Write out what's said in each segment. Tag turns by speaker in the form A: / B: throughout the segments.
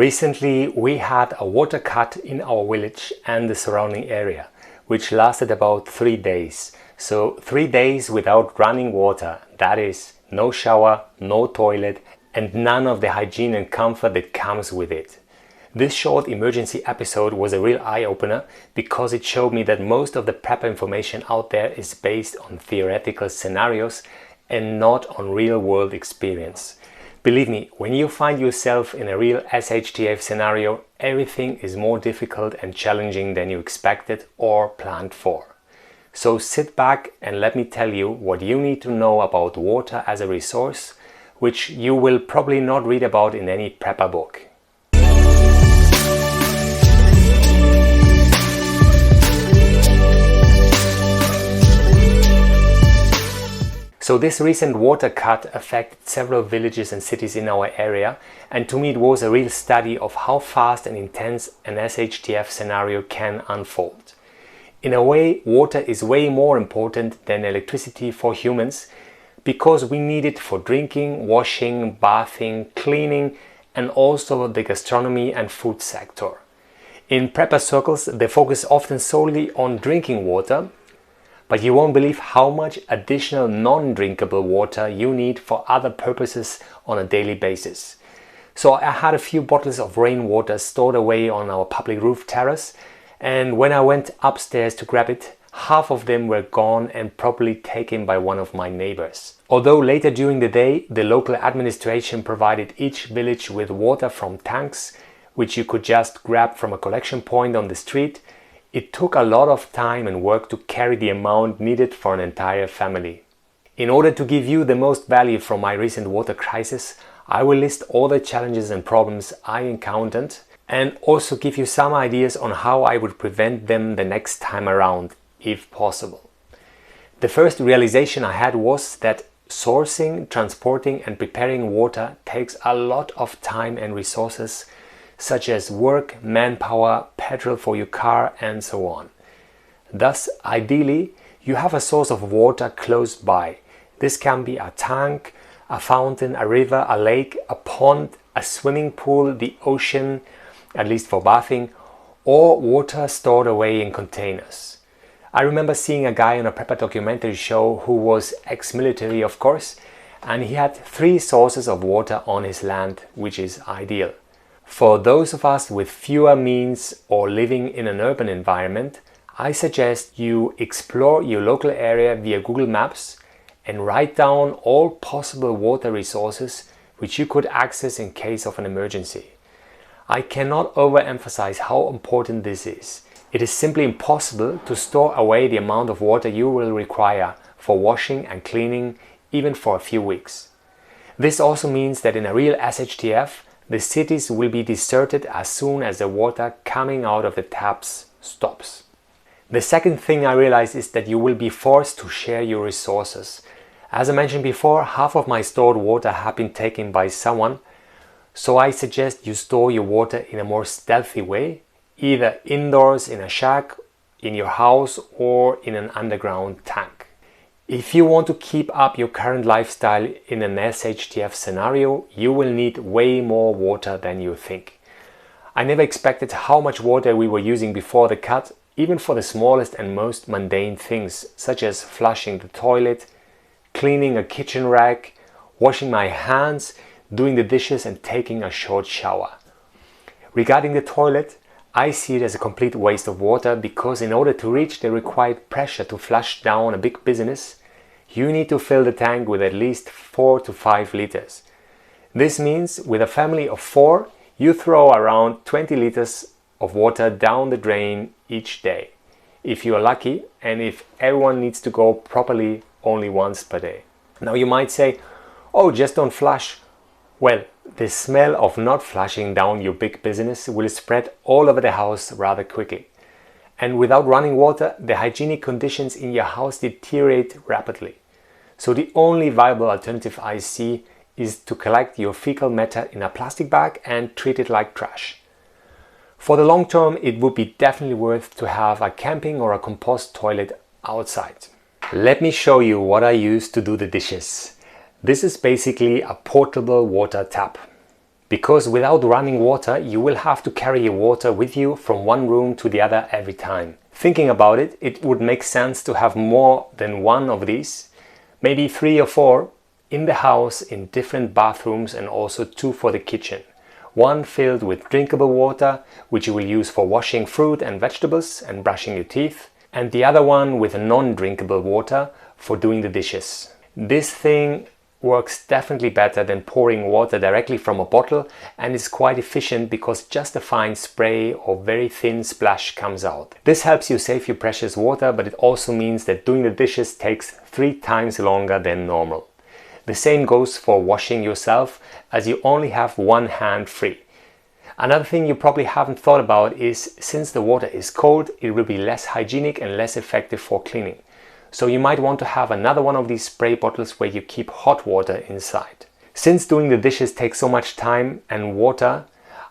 A: Recently, we had a water cut in our village and the surrounding area, which lasted about 3 days. So 3 days without running water, that is, no shower, no toilet, and none of the hygiene and comfort that comes with it. This short emergency episode was a real eye-opener because it showed me that most of the prepper information out there is based on theoretical scenarios and not on real-world experience. Believe me, when you find yourself in a real shtf scenario, everything is more difficult and challenging than you expected or planned for. So sit back and let me tell you what you need to know about water as a resource, which you will probably not read about in any prepper book. So this recent water cut affected several villages and cities in our area, and to me it was a real study of how fast and intense an shtf scenario can unfold. In a way, water is way more important than electricity for humans because we need it for drinking, washing, bathing, cleaning, and also the gastronomy and food sector. In prepper circles, they focus often solely on drinking water, but you won't believe how much additional non-drinkable water you need for other purposes on a daily basis. So I had a few bottles of rainwater stored away on our public roof terrace, and when I went upstairs to grab it, half of them were gone and probably taken by one of my neighbors. Although later during the day, the local administration provided each village with water from tanks, which you could just grab from a collection point on the street, it took a lot of time and work to carry the amount needed for an entire family. In order to give you the most value from my recent water crisis, I will list all the challenges and problems I encountered and also give you some ideas on how I would prevent them the next time around, if possible. The first realization I had was that sourcing, transporting and preparing water takes a lot of time and resources, such as work, manpower, petrol for your car and so on. Thus, ideally, you have a source of water close by. This can be a tank, a fountain, a river, a lake, a pond, a swimming pool, the ocean, at least for bathing, or water stored away in containers. I remember seeing a guy on a prepper documentary show who was ex-military, of course, and he had 3 sources of water on his land, which is ideal. For those of us with fewer means or living in an urban environment, I suggest you explore your local area via Google Maps and write down all possible water resources which you could access in case of an emergency. I cannot overemphasize how important this is. It is simply impossible to store away the amount of water you will require for washing and cleaning even for a few weeks. This also means that in a real shtf, the cities will be deserted as soon as the water coming out of the taps stops. The second thing I realized is that you will be forced to share your resources. As I mentioned before, half of my stored water have been taken by someone, so I suggest you store your water in a more stealthy way, either indoors in a shack, in your house, or in an underground tank. If you want to keep up your current lifestyle in an shtf scenario, you will need way more water than you think. I never expected how much water we were using before the cut, even for the smallest and most mundane things, such as flushing the toilet, cleaning a kitchen rack, washing my hands, doing the dishes and taking a short shower. Regarding the toilet, I see it as a complete waste of water because in order to reach the required pressure to flush down a big business, you need to fill the tank with at least 4 to 5 liters. This means with a family of 4, you throw around 20 liters of water down the drain each day, if you are lucky, and if everyone needs to go properly only once per day. Now you might say, oh, just don't flush. Well, the smell of not flushing down your big business will spread all over the house rather quickly. And without running water, the hygienic conditions in your house deteriorate rapidly. So the only viable alternative I see is to collect your fecal matter in a plastic bag and treat it like trash. For the long term, it would be definitely worth to have a camping or a compost toilet outside. Let me show you what I use to do the dishes. This is basically a portable water tap. because without running water you will have to carry your water with you from one room to the other every time. Thinking about it, it would make sense to have more than one of these, maybe 3 or 4 in the house in different bathrooms, and also 2 for the kitchen. One filled with drinkable water, which you will use for washing fruit and vegetables and brushing your teeth, and the other one with non-drinkable water for doing the dishes. This thing works definitely better than pouring water directly from a bottle, and is quite efficient because just a fine spray or very thin splash comes out. This helps you save your precious water, but it also means that doing the dishes takes 3 times longer than normal. The same goes for washing yourself, as you only have one hand free. Another thing you probably haven't thought about is, since the water is cold, it will be less hygienic and less effective for cleaning. So you might want to have another one of these spray bottles where you keep hot water inside. Since doing the dishes takes so much time and water,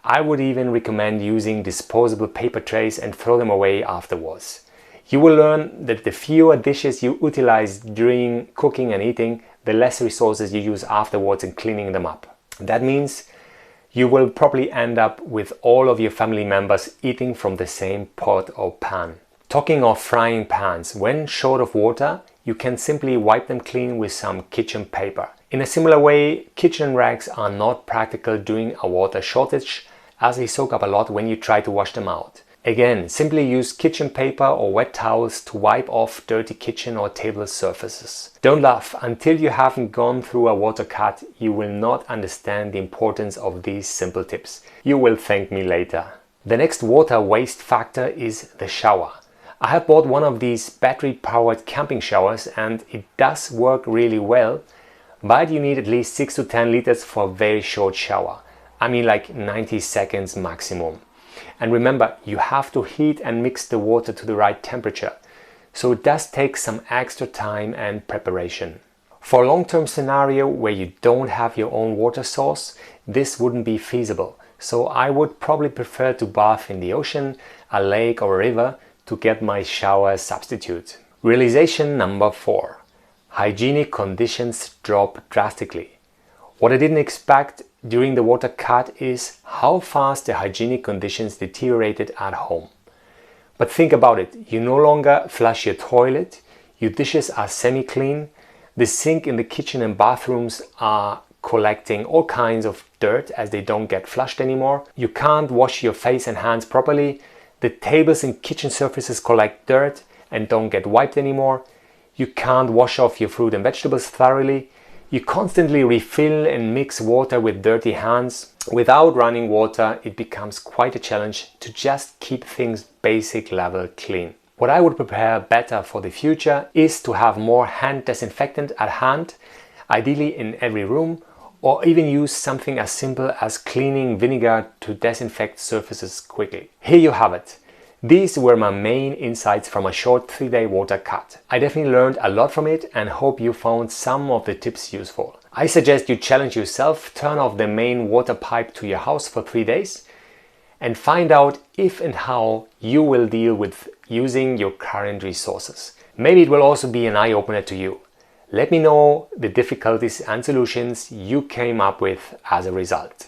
A: I would even recommend using disposable paper trays and throw them away afterwards. You will learn that the fewer dishes you utilize during cooking and eating, the less resources you use afterwards in cleaning them up. That means you will probably end up with all of your family members eating from the same pot or pan. Talking of frying pans, when short of water, you can simply wipe them clean with some kitchen paper. In a similar way, kitchen rags are not practical during a water shortage, as they soak up a lot when you try to wash them out. Again, simply use kitchen paper or wet towels to wipe off dirty kitchen or table surfaces. Don't laugh, until you haven't gone through a water cut, you will not understand the importance of these simple tips. You will thank me later. The next water waste factor is the shower. I have bought one of these battery-powered camping showers, and it does work really well, but you need at least 6 to 10 liters for a very short shower. I mean like 90 seconds maximum. And remember, you have to heat and mix the water to the right temperature, so it does take some extra time and preparation. For a long-term scenario where you don't have your own water source, this wouldn't be feasible, so I would probably prefer to bath in the ocean, a lake or a river, to get my shower substitute. Realization number 4. Hygienic conditions drop drastically. What I didn't expect during the water cut is how fast the hygienic conditions deteriorated at home. But think about it, you no longer flush your toilet, your dishes are semi-clean, the sink in the kitchen and bathrooms are collecting all kinds of dirt as they don't get flushed anymore, you can't wash your face and hands properly, the tables and kitchen surfaces collect dirt and don't get wiped anymore. You can't wash off your fruit and vegetables thoroughly. You constantly refill and mix water with dirty hands. Without running water, it becomes quite a challenge to just keep things basic level clean. What I would prepare better for the future is to have more hand disinfectant at hand, ideally in every room, or even use something as simple as cleaning vinegar to disinfect surfaces quickly. Here you have it. These were my main insights from a short 3-day water cut. I definitely learned a lot from it and hope you found some of the tips useful. I suggest you challenge yourself, turn off the main water pipe to your house for 3 days and find out if and how you will deal with using your current resources. Maybe it will also be an eye-opener to you. Let me know the difficulties and solutions you came up with as a result.